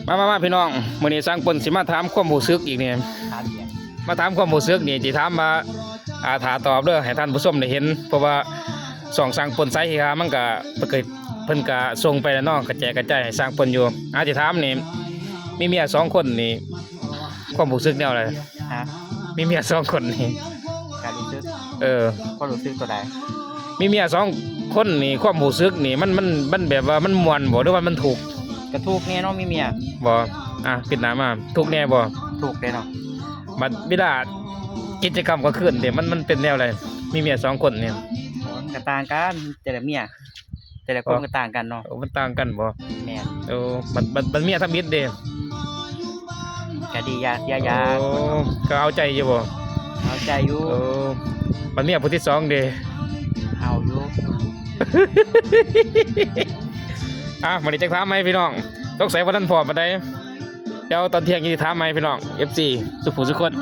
มาพี่น้องมื้อนี้สร้างเปิ้นสิมาถามความรู้สึกอีกนี่มาถามความรู้สึกนี่สิถามว่าถ้าตอบเด้อให้ท่านผู้ชมได้เห็นเพราะว่าสองสร้างเปิ้นไสเฮามันก็เพิ่นก็ส่งไปแล้วเนาะกระจายให้สร้างเปิ้นอยู่สิถามนี่มีเมีย2คนนี่ความรู้สึกแนวใดฮะมีเมีย2คนนี่การรู้สึกความรู้สึกตัวใดมีเมีย2คนนี่ความรู้สึกนี่มันแบบว่ามันม่วนบ่หรือว่ามันถูกกระทุกแน่เนาะมีเมียบ่ปิดหน้ามาทุกแน่บ่ถูกแน่เนาะบัดเวลากิจกรรมก็ขึ้นเดี๋ยวมันเป็นแนวอะไรมีเมีย2คนเนี่ยก็ต่างกันแต่ละเมียแต่ละคนก็ต่างกันเนาะมันต่างกันบ่แม่นบัดเมียทำมิตรเด้ก็ดียาก็เอาใจอยู่บ่เอาใจอยู่บัดเมียผู้ที่2เด้เอาอยู่มื้อนี้จักถามไหมพี่น้องสงสัยว่าท่านพอปานใดเดี๋ยวตอนเที่ยงสิถามไหมพี่น้อง FC สุขุสุขคน